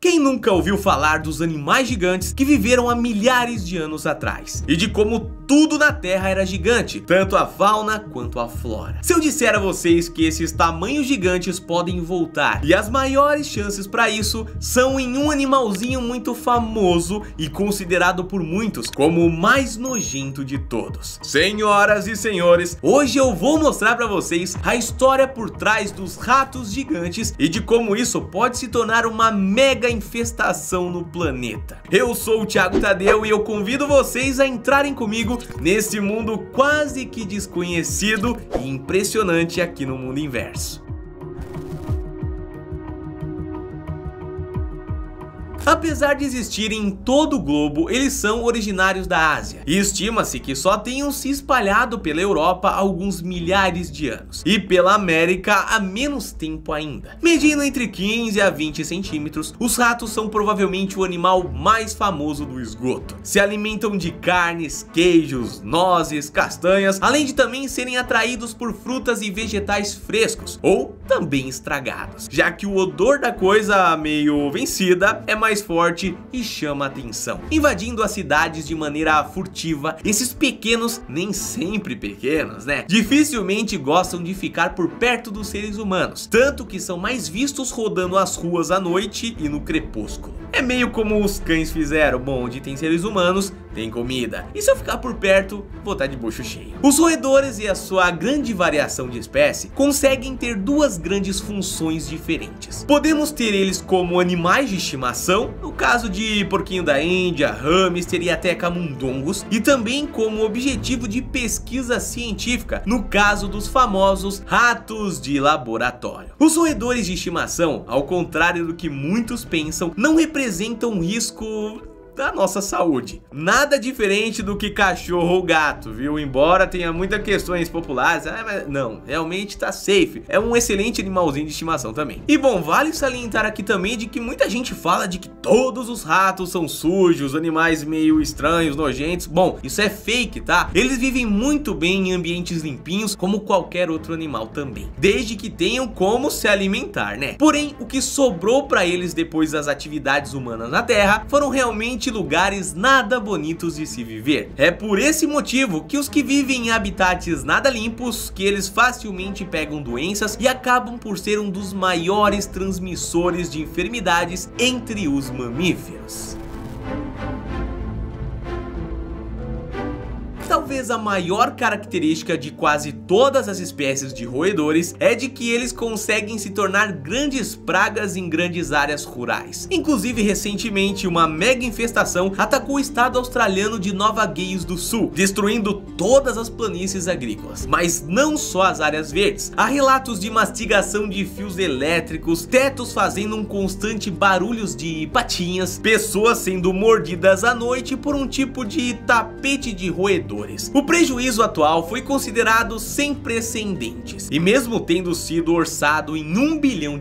Quem nunca ouviu falar dos animais gigantes que viveram há milhares de anos atrás? E de como tudo na Terra era gigante, tanto a fauna quanto a flora. Se eu disser a vocês que esses tamanhos gigantes podem voltar, e as maiores chances para isso são em um animalzinho muito famoso e considerado por muitos como o mais nojento de todos. Senhoras e senhores, hoje eu vou mostrar para vocês a história por trás dos ratos gigantes e de como isso pode se tornar uma mega infestação no planeta. Eu sou o Thiago Tadeu e eu convido vocês a entrarem comigo nesse mundo quase que desconhecido e impressionante aqui no mundo inverso. Apesar de existirem em todo o globo, eles são originários da Ásia e estima-se que só tenham se espalhado pela Europa há alguns milhares de anos e pela América há menos tempo ainda. Medindo entre 15 a 20 centímetros, os ratos são provavelmente o animal mais famoso do esgoto. Se alimentam de carnes, queijos, nozes, castanhas, além de também serem atraídos por frutas e vegetais frescos ou também estragados, já que o odor da coisa meio vencida é mais forte e chama atenção, invadindo as cidades de maneira furtiva. Esses pequenos, nem sempre pequenos, né, dificilmente gostam de ficar por perto dos seres humanos, tanto que são mais vistos rodando as ruas à noite e no crepúsculo. É meio como os cães fizeram: bom, onde tem seres humanos, tem comida, e se eu ficar por perto, vou estar de bucho cheio. Os roedores e a sua grande variação de espécie conseguem ter duas grandes funções diferentes. Podemos ter eles como animais de estimação, no caso de porquinho da Índia, hamster e até camundongos, e também como objetivo de pesquisa científica, no caso dos famosos ratos de laboratório. Os roedores de estimação, ao contrário do que muitos pensam, não representam um risco da nossa saúde. Nada diferente do que cachorro ou gato, viu? Embora tenha muitas questões populares, mas não, realmente tá safe. É um excelente animalzinho de estimação também. E bom, vale salientar aqui também de que muita gente fala de que todos os ratos são sujos, animais meio estranhos, nojentos. Bom, isso é fake, tá? Eles vivem muito bem em ambientes limpinhos, como qualquer outro animal também, desde que tenham como se alimentar, né? Porém, o que sobrou para eles depois das atividades humanas na Terra foram realmente lugares nada bonitos de se viver. É por esse motivo que os que vivem em habitats nada limpos, que eles facilmente pegam doenças e acabam por ser um dos maiores transmissores de enfermidades entre os mamíferos. Talvez a maior característica de quase todas as espécies de roedores é de que eles conseguem se tornar grandes pragas em grandes áreas rurais. Inclusive, recentemente, uma mega infestação atacou o estado australiano de Nova Gales do Sul, destruindo todas as planícies agrícolas. Mas não só as áreas verdes. Há relatos de mastigação de fios elétricos, tetos fazendo um constante barulhos de patinhas, pessoas sendo mordidas à noite por um tipo de tapete de roedor. O prejuízo atual foi considerado sem precedentes, e mesmo tendo sido orçado em $1 bilhão,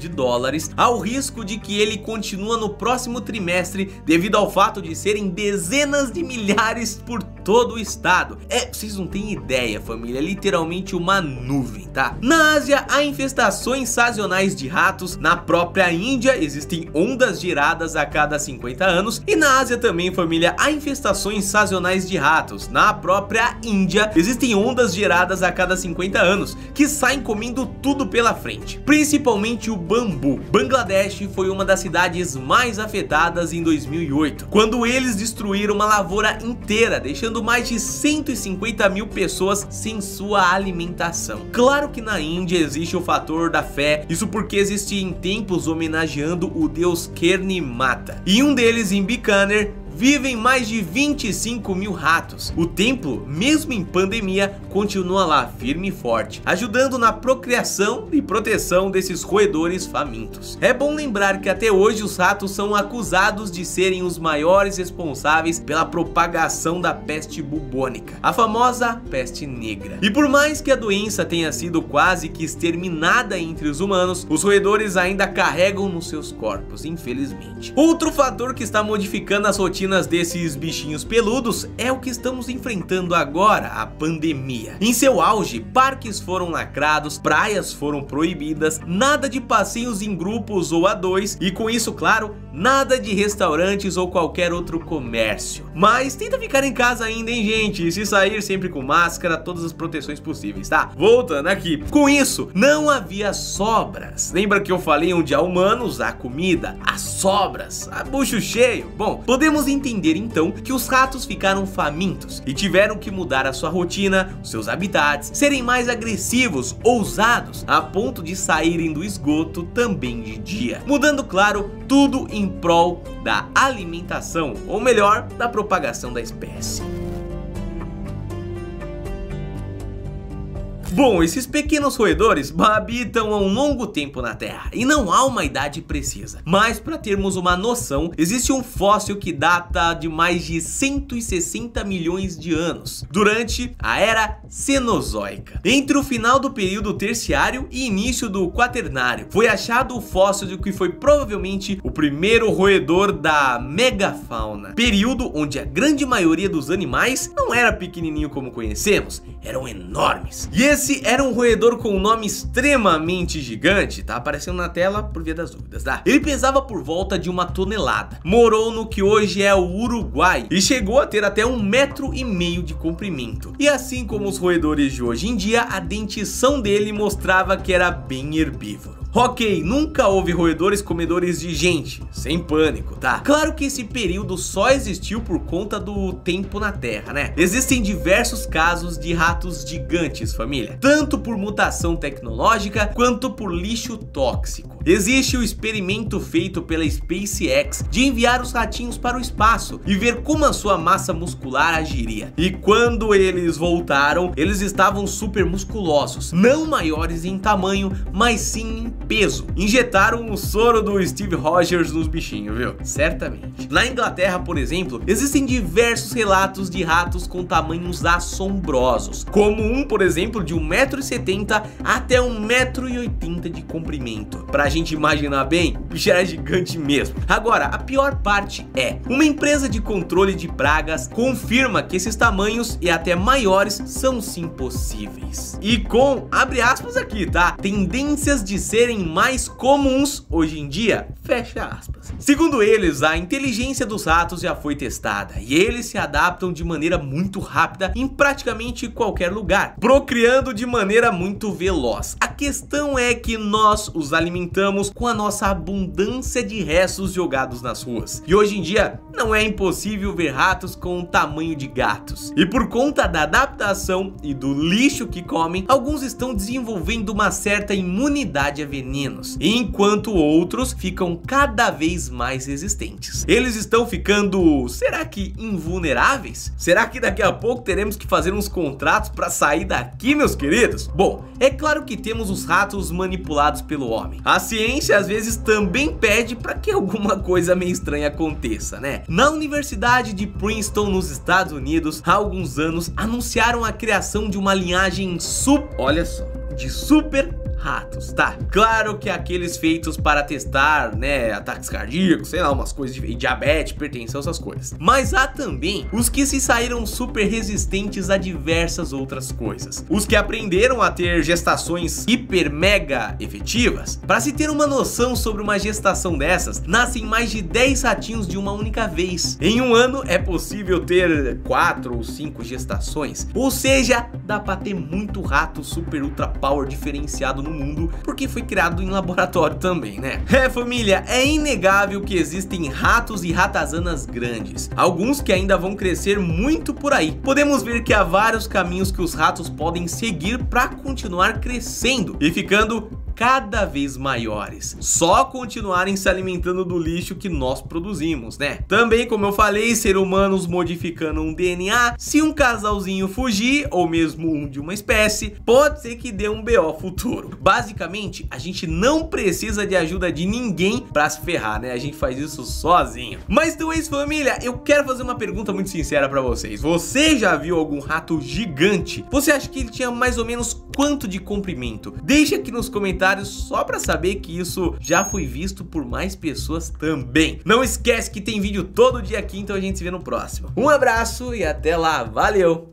há o risco de que ele continue no próximo trimestre devido ao fato de serem dezenas de milhares por todo o estado. Vocês não têm ideia, família, é literalmente uma nuvem, tá? Na Ásia há infestações sazonais de ratos, na própria Índia existem ondas geradas a cada 50 anos, e na Ásia também, família, há infestações sazonais de ratos. Na própria Índia existem ondas geradas a cada 50 anos que saem comendo tudo pela frente, principalmente o bambu. Bangladesh foi uma das cidades mais afetadas em 2008, quando eles destruíram uma lavoura inteira, deixando mais de 150 mil pessoas sem sua alimentação. Claro que na Índia existe o fator da fé, isso porque existem templos homenageando o deus Kerni Mata, e um deles em Bikaner vivem mais de 25 mil ratos. O templo, mesmo em pandemia, continua lá firme e forte, ajudando na procriação e proteção desses roedores famintos. É bom lembrar que até hoje os ratos são acusados de serem os maiores responsáveis pela propagação da peste bubônica, a famosa peste negra. E por mais que a doença tenha sido quase que exterminada entre os humanos, os roedores ainda carregam nos seus corpos, infelizmente. Outro fator que está modificando as rotinas desses bichinhos peludos é o que estamos enfrentando agora, a pandemia. Em seu auge, parques foram lacrados, praias foram proibidas, nada de passeios em grupos ou a dois, e com isso, claro, nada de restaurantes ou qualquer outro comércio. Mas tenta ficar em casa ainda, hein, gente? E se sair, sempre com máscara, todas as proteções possíveis, tá? Voltando aqui. Com isso, não havia sobras. Lembra que eu falei onde há humanos, há comida? Há sobras, há bucho cheio. Bom, podemos entender então que os ratos ficaram famintos e tiveram que mudar a sua rotina, os seus habitats, serem mais agressivos, ousados, a ponto de saírem do esgoto também de dia. Mudando, claro, tudo em prol da alimentação, ou melhor, da propagação da espécie. Bom, esses pequenos roedores habitam há um longo tempo na Terra e não há uma idade precisa. Mas para termos uma noção, existe um fóssil que data de mais de 160 milhões de anos, durante a Era Cenozoica. Entre o final do período terciário e início do quaternário, foi achado o fóssil de que foi provavelmente o primeiro roedor da megafauna, período onde a grande maioria dos animais não era pequenininho como conhecemos, eram enormes. E esse era um roedor com um nome extremamente gigante, tá aparecendo na tela por via das dúvidas, tá? Ele pesava por volta de 1 tonelada, morou no que hoje é o Uruguai e chegou a ter até 1,5 metros de comprimento. E assim como os roedores de hoje em dia, a dentição dele mostrava que era bem herbívoro. Ok, nunca houve roedores comedores de gente, sem pânico, tá? Claro que esse período só existiu por conta do tempo na Terra, né? Existem diversos casos de ratos gigantes, família, tanto por mutação tecnológica quanto por lixo tóxico. Existe o experimento feito pela SpaceX de enviar os ratinhos para o espaço e ver como a sua massa muscular agiria. E quando eles voltaram, eles estavam super musculosos, não maiores em tamanho, mas sim em peso. Injetaram o soro do Steve Rogers nos bichinhos, viu? Certamente. Na Inglaterra, por exemplo, existem diversos relatos de ratos com tamanhos assombrosos, como um, por exemplo, de 1,70 m até 1,80 m de comprimento. Pra gente imaginar bem, o bicho era gigante mesmo. Agora, a pior parte é, uma empresa de controle de pragas confirma que esses tamanhos e até maiores são sim possíveis. E com, abre aspas aqui, tá? Tendências de serem mais comuns hoje em dia, fecha aspas. Segundo eles, a inteligência dos ratos já foi testada e eles se adaptam de maneira muito rápida em praticamente qualquer lugar, procriando de maneira muito veloz. A questão é que nós os alimentamos com a nossa abundância de restos jogados nas ruas. E hoje em dia não é impossível ver ratos com o tamanho de gatos. E por conta da adaptação e do lixo que comem, alguns estão desenvolvendo uma certa imunidade a venenos, enquanto outros ficam cada vez mais resistentes. Eles estão ficando, será que invulneráveis? Será que daqui a pouco teremos que fazer uns contratos para sair daqui, meus queridos? Bom, é claro que temos os ratos manipulados pelo homem. A ciência às vezes também pede para que alguma coisa meio estranha aconteça, né? Na Universidade de Princeton, nos Estados Unidos, há alguns anos, anunciaram a criação de uma linhagem olha só, de super ratos, tá? Claro que aqueles feitos para testar, né, ataques cardíacos, sei lá, umas coisas de diabetes, hipertensão, essas coisas. Mas há também os que se saíram super resistentes a diversas outras coisas. Os que aprenderam a ter gestações hiper mega efetivas. Para se ter uma noção sobre uma gestação dessas, nascem mais de 10 ratinhos de uma única vez. Em um ano é possível ter 4 ou 5 gestações. Ou seja, dá para ter muito rato super ultra power diferenciado no mundo, porque foi criado em laboratório também, né? Família, é inegável que existem ratos e ratazanas grandes, alguns que ainda vão crescer muito por aí. Podemos ver que há vários caminhos que os ratos podem seguir para continuar crescendo e ficando cada vez maiores, só continuarem se alimentando do lixo que nós produzimos, né? Também, como eu falei, seres humanos modificando um DNA, se um casalzinho fugir, ou mesmo um de uma espécie, pode ser que dê um BO futuro. Basicamente, a gente não precisa de ajuda de ninguém pra se ferrar, né? A gente faz isso sozinho. Mas então é isso, família, eu quero fazer uma pergunta muito sincera pra vocês. Você já viu algum rato gigante? Você acha que ele tinha mais ou menos quanto de comprimento? Deixa aqui nos comentários só pra saber que isso já foi visto por mais pessoas também. Não esquece que tem vídeo todo dia aqui, então a gente se vê no próximo. Um abraço e até lá, valeu!